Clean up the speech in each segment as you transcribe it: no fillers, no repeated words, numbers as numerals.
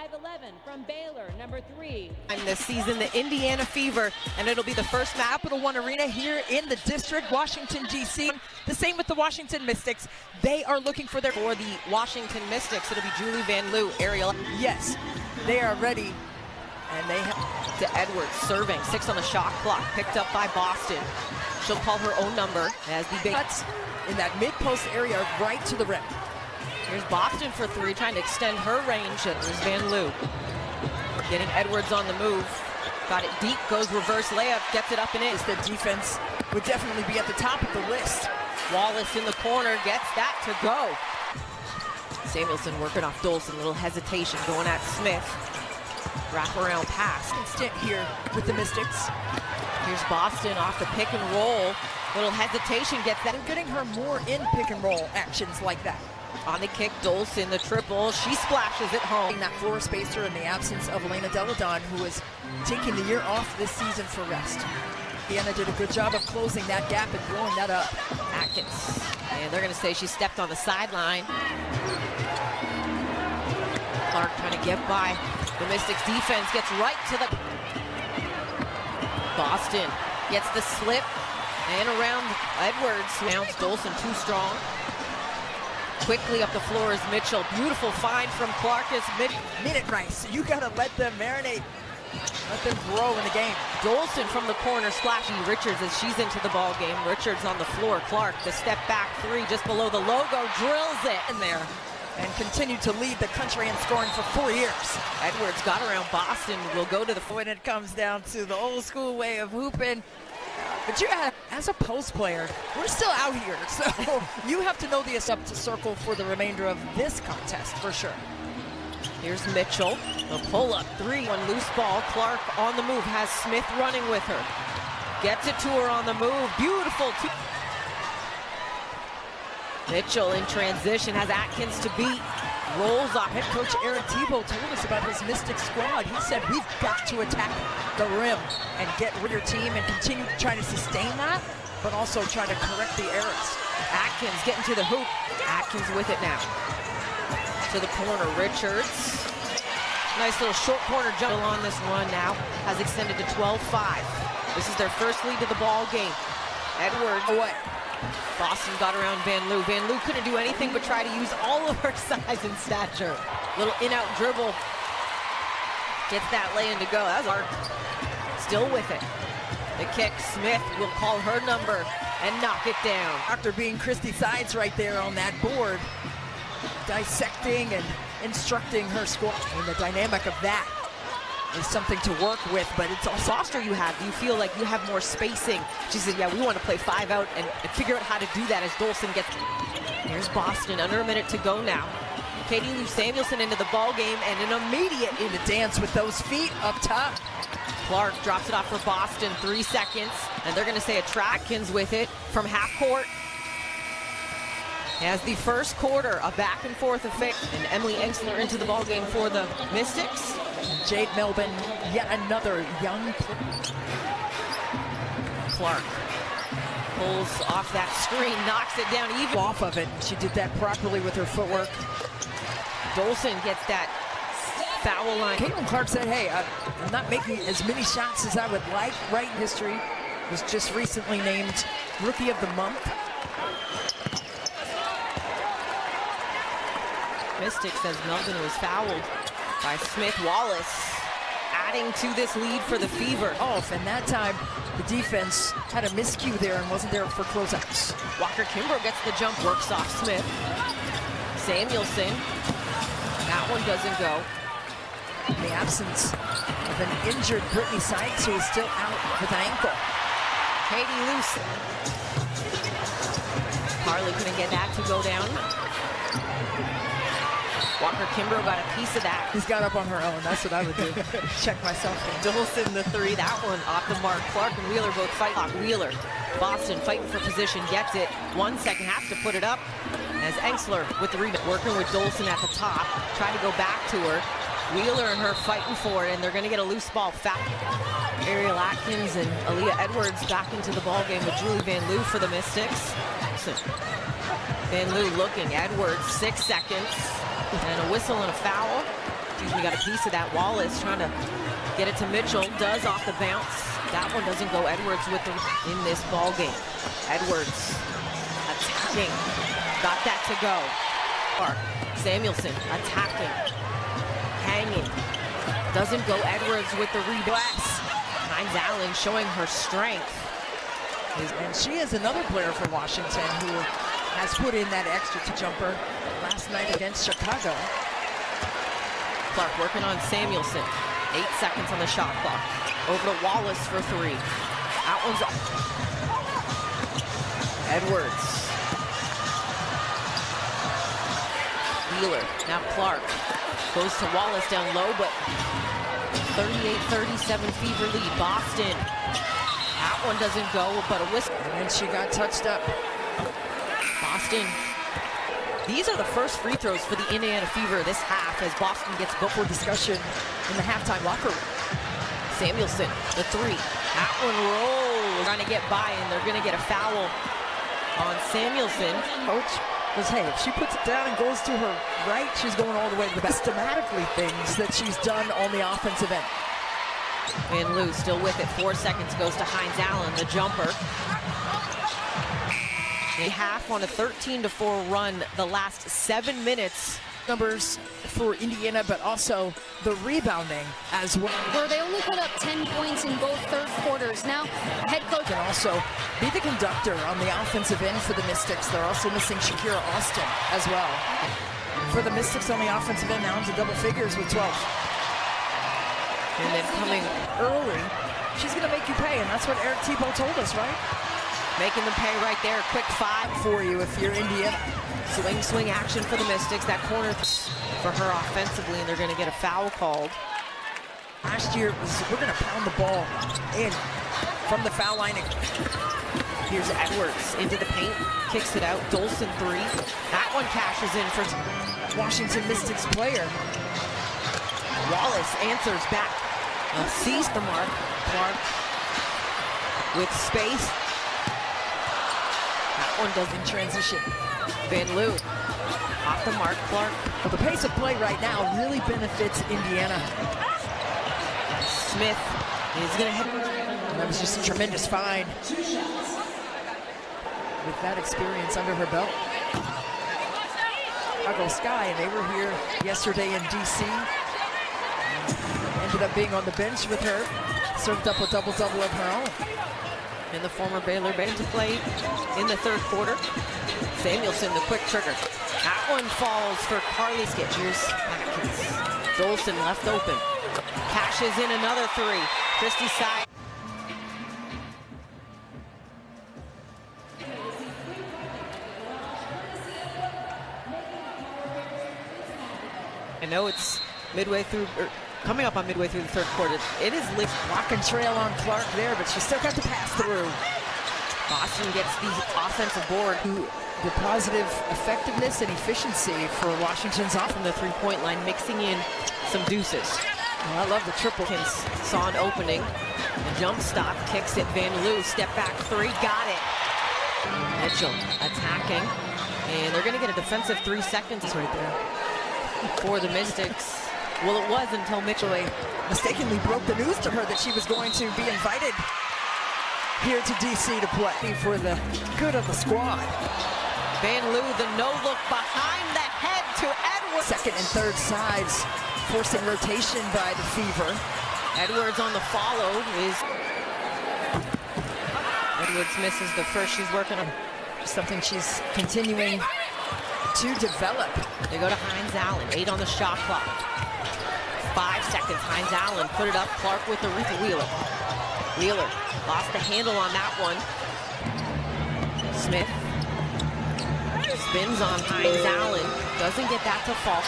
5'11" from Baylor, number 3. This season, the Indiana Fever, and it'll be the first Capital One Arena here in the district, Washington, D.C. The same with the Washington Mystics. They are looking for the Washington Mystics. It'll be Julie Van Loo, Ariel. Yes, they are ready. And they have to Edwards serving, 6 on the shot clock, picked up by Boston. She'll call her own number as the big cuts in that mid-post area right to the rim. Here's Boston for 3, trying to extend her range. There's Van Loo. Getting Edwards on the move. Got it deep, goes reverse layup, gets it up and in. The defense would definitely be at the top of the list. Wallace in the corner, gets that to go. Samuelson working off Dolson, little hesitation, going at Smith. Wraparound pass. Instant here with the Mystics. Here's Boston off the pick and roll. Little hesitation, gets that. They're getting her more in pick and roll actions like that. On the kick, Dolson, the triple. She splashes it home. That floor spacer in the absence of Elena Deladon, who is taking the year off this season for rest. Indiana did a good job of closing that gap and blowing that up. Atkins. And they're going to say she stepped on the sideline. Clark trying to get by. The Mystics defense gets right to the... Boston gets the slip and around Edwards. Mounts Dolson too strong. Quickly up the floor is Mitchell. Beautiful find from Clarkus. Minute Rice. You got to let them marinate. Let them grow in the game. Dolson from the corner splashing Richards as she's into the ball game. Richards on the floor. Clark, the step back 3 just below the logo, drills it in there. And continued to lead the country in scoring for 4 years. Edwards got around Boston, will go to the when it comes down to the old school way of hooping. But you have, as a post player, we're still out here, so you have to know the up to circle for the remainder of this contest for sure. Here's Mitchell, a pull-up 3, one loose ball. Clark on the move, has Smith running with her. Gets it to her on the move, beautiful. Mitchell in transition, has Atkins to beat, rolls off. Head coach Aaron Tebow told us about his Mystic squad. He said, we've got to attack the rim and get rid of your team and continue to try to sustain that, but also try to correct the errors. Atkins getting to the hoop. Atkins with it now. To the corner, Richards. Nice little short corner jump on this run now. Has extended to 12-5. This is their first lead of the ball game. Edwards away. Boston got around Van Loo. Van Loo couldn't do anything but try to use all of her size and stature. Little in-out dribble. Gets that lay-in to go. That was hard. Still with it. The kick, Smith will call her number and knock it down. After being Christy Sides right there on that board, dissecting and instructing her squad. And the dynamic of that is something to work with, but it's also foster you have. You feel like you have more spacing. She said, yeah, we want to play 5 out and figure out how to do that as Dolson gets. Here's Boston, under a minute to go now. Katie Lou Samuelson into the ball game and an immediate in the dance with those feet up top. Clark drops it off for Boston, 3 seconds, and they're going to say Atkins with it from half court. As the first quarter, a back and forth affair. And Emily Ensler into the ball game for the Mystics. Jade Melvin, yet another young player. Clark pulls off that screen, knocks it down even off of it. She did that properly with her footwork. Dolson gets that foul line. Caitlin Clark said, hey, I'm not making as many shots as I would like. Right in history, was just recently named Rookie of the Month. Mystics says Melvin was fouled by Smith. Wallace adding to this lead for the Fever. Off, and that time the defense had a miscue there and wasn't there for closeouts. Walker Kimbrough gets the jump, works off Smith. Samuelson, that one doesn't go. In the absence of an injured Brittany Sykes, who is still out with an ankle. Katie Luce. Harley couldn't get that to go down. Walker Kimbrough got a piece of that. He's got up on her own. That's what I would do. Check myself in. Dolson the 3. That one off the mark. Clark and Wheeler both fight. Wheeler. Boston fighting for position. Gets it. 1 second. Has to put it up. As Ensler with the rebound. Working with Dolson at the top. Trying to go back to her. Wheeler and her fighting for it. And they're going to get a loose ball. Ariel Atkins and Aaliyah Edwards back into the ball game with Julie Van Loo for the Mystics. Van Loo looking. Edwards. 6 seconds. And a whistle and a foul. got a piece of that. Wallace trying to get it to Mitchell, does off the bounce. That one doesn't go. Edwards with the in this ball game. Edwards attacking, got that to go. Samuelson attacking, hanging, doesn't go. Edwards with the rebound. Hines Allen showing her strength. And she is another player for Washington who has put in that extra jumper last night against Chicago. Clark working on Samuelson. 8 seconds on the shot clock. Over to Wallace for 3. That one's up. Edwards. Wheeler. Now Clark goes to Wallace down low, but 38-37 Fever lead. Boston. That one doesn't go, but a whistle. And then she got touched up. Boston. These are the first free throws for the Indiana Fever this half as Boston gets before discussion in the halftime locker room. Samuelson, the 3. That one rolls. Trying to get by, and they're going to get a foul on Samuelson. Coach was, hey, if she puts it down and goes to her right, she's going all the way to the back. Systematically things that she's done on the offensive end. Van Loo still with it. 4 seconds goes to Hines Allen, the jumper. A half on a 13-4 run the last 7 minutes. Numbers for Indiana, but also the rebounding as well. Where they only put up 10 points in both third quarters. Now, head coach can also be the conductor on the offensive end for the Mystics. They're also missing Shakira Austin as well. For the Mystics on the offensive end, now into double figures with 12. And then coming early, she's going to make you pay, and that's what Eric Tebow told us, right? Making them pay right there. Quick 5 for you if you're Indiana. Swing action for the Mystics. That corner for her offensively, and they're going to get a foul called. Last year, we're going to pound the ball in from the foul line. Here's Edwards into the paint, kicks it out. Dolson 3. That one cashes in for Washington Mystics player. Wallace answers back. Sees the mark. Clark with space. That one doesn't transition. Van Loo off the mark. Clark. Well, the pace of play right now really benefits Indiana. Smith is going to hit. And that was just a tremendous find with that experience under her belt. Chicago Sky, and they were here yesterday in D.C. Ended up being on the bench with her. Served up a double-double of her own. And the former Baylor band to play in the third quarter. Samuelson, the quick trigger. That one falls for Carly Skip. Here's Atkins. Dolson left open. Cashes in another 3. Christie side. I know it's midway through, or coming up on midway through the third quarter. It is walk and trail on Clark there, but she still got to pass through. Boston gets the offensive board. The positive effectiveness and efficiency for Washington's off from the three-point line, mixing in some deuces. Oh, I love the triple. Saw an opening. The jump stop, kicks it. Van Loo, step back 3, got it. Mitchell attacking, and they're going to get a defensive 3 seconds right there for the Mystics. Well, it was until Mitchell mistakenly broke the news to her that she was going to be invited here to DC to play for the good of the squad. Van Loo, the no-look behind the head to Edwards. Second and third sides, forcing rotation by the Fever. Edwards on the follow is... Edwards misses the first. She's working on something she's continuing to develop. They go to Hines Allen, 8 on the shot clock. 5 seconds, Hines Allen put it up. Clark with the Wheeler. Wheeler lost the handle on that one. Smith spins on Hines Allen, doesn't get that to fall.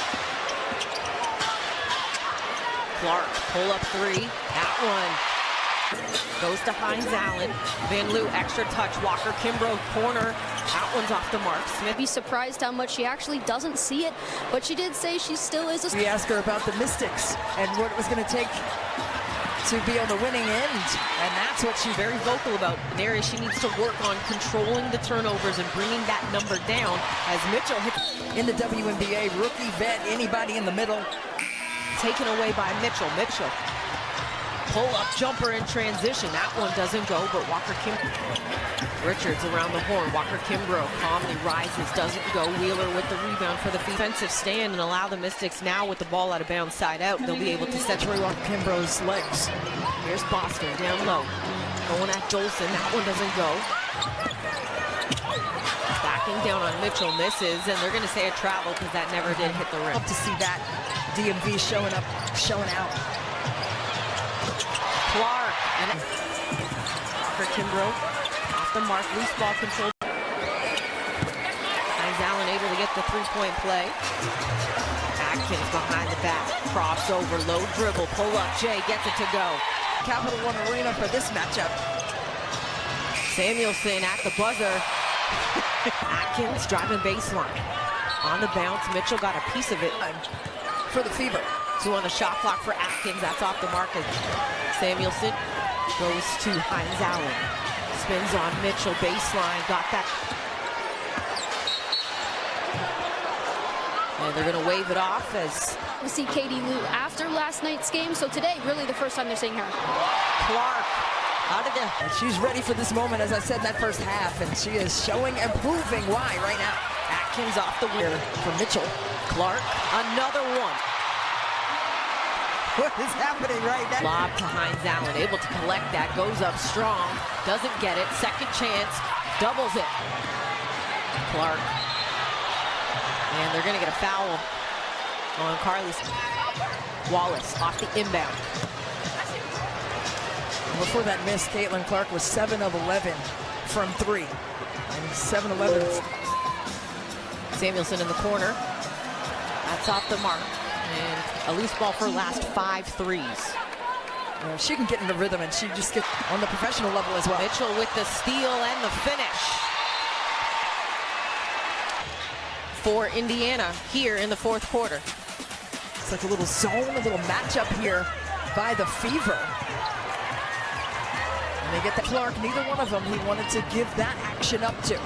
Clark, pull up 3, that one goes to Hines Allen. Van Loo, extra touch, Walker Kimbrough, corner, that one's off the mark. Smith. Be surprised how much she actually doesn't see it, but she did say she still is We asked her about the Mystics and what it was going to take to be on the winning end, and that's what she's very vocal about. An area she needs to work on, controlling the turnovers and bringing that number down as Mitchell hits. In the WNBA, rookie vet, anybody in the middle taken away by Mitchell. Mitchell, pull-up jumper in transition. That one doesn't go, but Walker Richards around the horn. Walker Kimbrough calmly rises, doesn't go. Wheeler with the rebound for the defensive stand and allow the Mystics now with the ball out of bounds side out. They'll be able to set Walker Kimbrough's legs. Here's Boston down low. Going at Dolson. That one doesn't go. Backing down on Mitchell, misses, and they're going to say a travel because that never did hit the rim. Love to see that. DMV showing up, showing out. Clark and Walker Kimbrough off the mark, loose ball control. Hines Allen able to get the three-point play. Atkins behind the back, crossover, low dribble, pull up. Jay gets it to go. Capital One Arena for this matchup. Samuelson at the buzzer. Atkins driving baseline. On the bounce, Mitchell got a piece of it. For the Fever. 2 on the shot clock for Atkins. That's off the mark. Samuelson goes to Hines Allen. Spins on Mitchell, baseline, got that. And they're going to wave it off as We see Katie Lou after last night's game, so today, really the first time they're seeing her. Clark out of there. And she's ready for this moment, as I said in that first half, and she is showing and proving why right now. Atkins off the wheel For Mitchell. Clark, another one. What is happening right now? Lob to Hines Allen, able to collect that, goes up strong, doesn't get it, second chance, doubles it. Clark. And they're gonna get a foul on Carly Wallace off the inbound. Before that miss, Caitlin Clark was 7 of 11 from 3. And 7-11. Samuelson in the corner. That's off the mark. And a loose ball for last 5 threes. She can get in the rhythm, and she just gets on the professional level as well. Mitchell with the steal and the finish for Indiana here in the fourth quarter. It's like a little zone, a little matchup here by the Fever. And they get the Clark, neither one of them he wanted to give that action up to.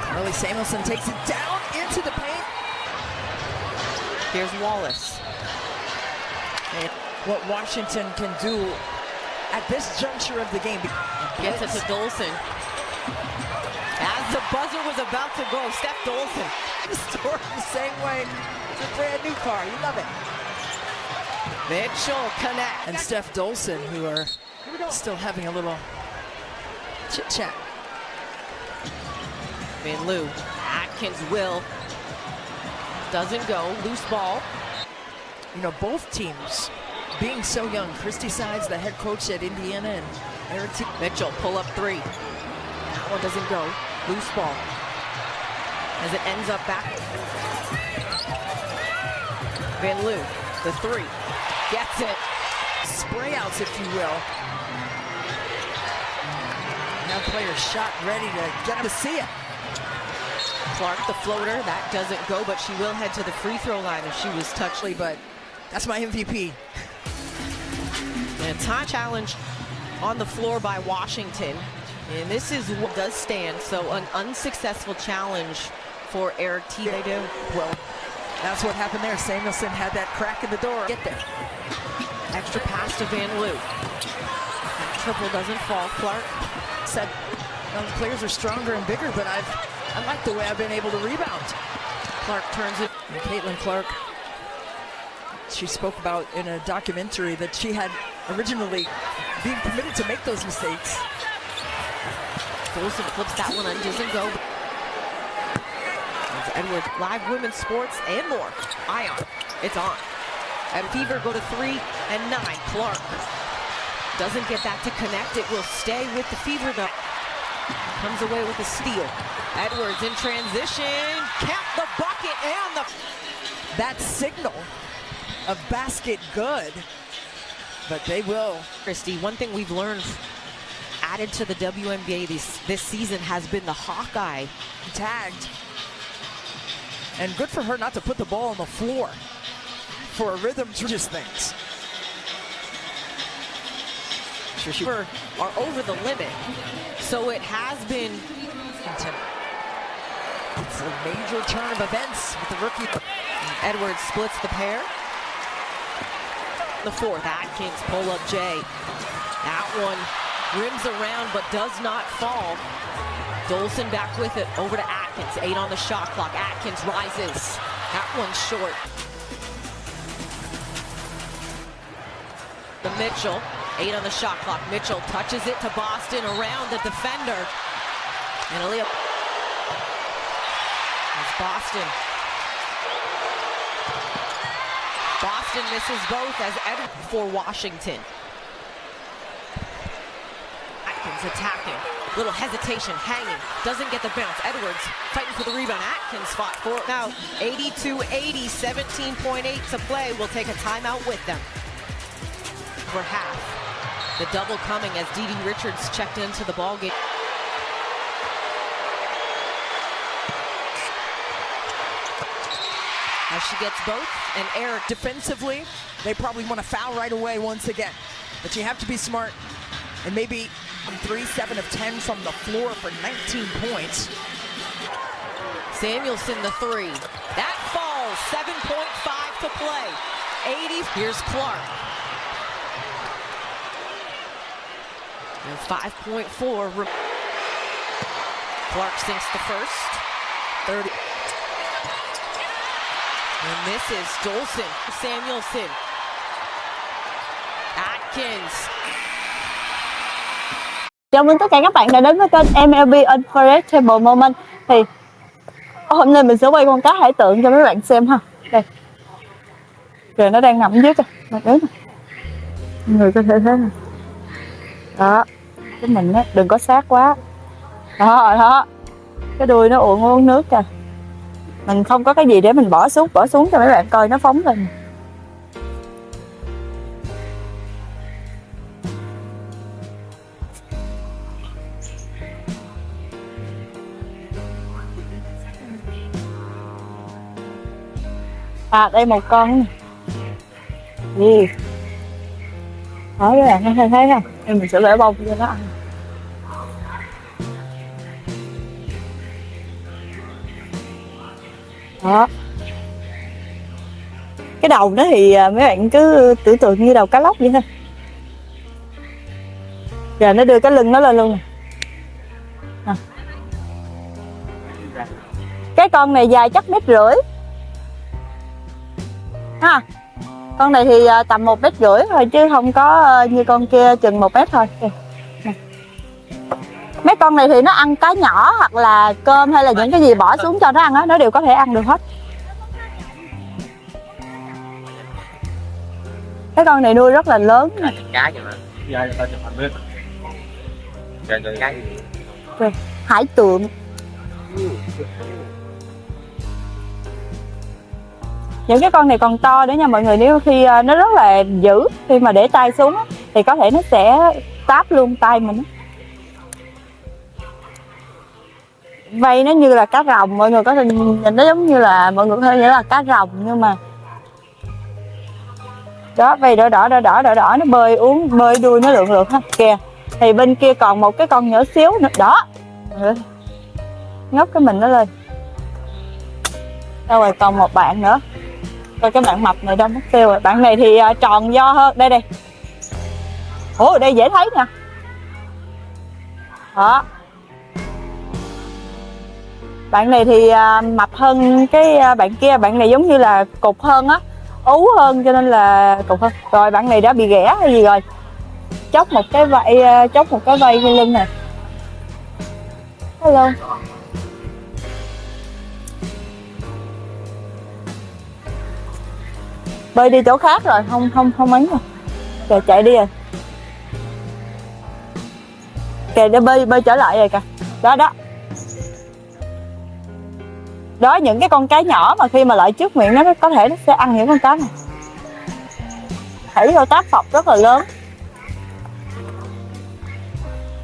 Carly Samuelson takes it down into the paint. Here's Wallace. And what Washington can do at this juncture of the game. Gets it to Dolson. As the buzzer was about to go, Steph Dolson. Story the same way. It's a brand new car. You love it. Mitchell connect. And Steph Dolson, who are still having a little chit-chat. Van Loo. Atkins will. Doesn't go. Loose ball. You know, both teams being so young. Christy Sides, the head coach at Indiana, and Eric Mitchell, pull up 3. That one doesn't go. Loose ball. As it ends up back. Van Loo, the 3. Gets it. Spray outs, if you will. Now players shot ready to get to see it. Clark, the floater, that doesn't go, but she will head to the free throw line if she was touched. But that's my MVP. And a time challenge on the floor by Washington. And this is what does stand, so an unsuccessful challenge for Eric T. They do. Well, that's what happened there. Samuelson had that crack in the door. Get there. Extra pass to Van Loo. That triple doesn't fall. Clark said, well, the players are stronger and bigger, but I like the way I've been able to rebound. Clark turns it. And Caitlin Clark, she spoke about in a documentary that she had originally being permitted to make those mistakes. Dolson flips that one on, doesn't go. Edwards, live women's sports and more. Ion, it's on. And Fever go to 3 and 9. Clark doesn't get that to connect. It will stay with the Fever though. Comes away with a steal. Edwards in transition. Count the bucket and the... That signal of basket good, but they will. Christy, one thing we've learned added to the WNBA this season has been the Hawkeye. Tagged. And good for her not to put the ball on the floor for a rhythm to just things. Sure, are over the limit. So it has been It's a major turn of events with the rookie. Edwards splits the pair. The fourth, Atkins pull up Jay. That one rims around but does not fall. Dolson back with it, over to Atkins, 8 on the shot clock. Atkins rises, that one's short. The Mitchell, 8 on the shot clock. Mitchell touches it to Boston around the defender. And Aaliyah. It's Boston. Boston misses both as Edwards for Washington. Atkins attacking. Little hesitation, hanging. Doesn't get the bounce. Edwards fighting for the rebound. Atkins fought for it. Now 82-80, 17.8 to play. We'll take a timeout with them. For half. The double coming as Dee Richards checked into the ball game. As she gets both, and Eric Defensively, they probably want to foul right away once again. But you have to be smart. And maybe 3, 7 of 10 from the floor for 19 points. Samuelson the 3. That falls, 7.5 to play. 80, here's Clark. And 5.4. Clark sinks the first. 30. And misses Dolson. Samuelson. Atkins. Chào mừng tất cả các bạn đã đến với kênh MLB Unpredictable Moment. Thì hôm nay mình sẽ quay con cá hải tượng cho mấy bạn xem ha. Đây. Rồi nó đang nằm dưới kìa. Đấy nè. Người có thể thấy nè. Đó. Cái mình á, đừng có sát quá. Đó, đó. Cái đuôi nó uống nước kìa. Mình không có cái gì để mình bỏ xuống cho mấy bạn coi nó phóng lên. À, đây một con nè. Gì? Đó, các bạn thấy không? Nên mình sẽ bẻ bông cho nó ăn. Đó. Cái đầu nó thì mấy bạn cứ tưởng tượng như đầu cá lóc vậy thôi. Giờ nó đưa cái lưng nó lên luôn nè. À. Cái con này dài chắc 1,5 mét. Ha. Con này thì tầm 1,5 mét thôi chứ không có như con kia chừng 1 mét thôi. Mấy con này thì nó ăn cá nhỏ hoặc là cơm hay là những cái gì bỏ xuống cho nó ăn á, nó đều có thể ăn được hết. Cái con này nuôi rất là lớn. Cá vậy mà. Dạ, ta chụp hình biết. Cá gì? Hải tượng. Những cái con này còn to nữa nha mọi người, nếu khi nó rất là dữ, khi mà để tay xuống thì có thể nó sẽ táp luôn tay mình. Vây nó như là cá rồng, mọi người có thể nhìn nó giống như là mọi người có thể nghĩ là cá rồng, nhưng mà đó vây đỏ nó bơi đuôi nó lượn ha kìa. Thì bên kia còn một cái con nhỏ xíu nữa đó, ngóc cái mình nó lên. Đâu rồi, còn một bạn nữa. Coi cái bạn mập này đâu mất tiêu rồi. Bạn này thì tròn do hơn. Đây. Ủa, đây dễ thấy nè. Đó. Bạn này thì mập hơn cái bạn kia. Bạn này giống như là cục hơn á, ú hơn cho nên là cục hơn. Rồi bạn này đã bị ghẻ hay gì rồi. Chóc một cái vây trên lưng nè. Hello. Bơi đi chỗ khác rồi, không ấn rồi. Kìa, chạy đi rồi. Kìa, để bơi trở lại rồi kìa. Đó. Đó, những cái con cá nhỏ mà khi mà lại trước miệng nó có thể nó sẽ ăn những con cá này. Thảy vô táp phọc rất là lớn.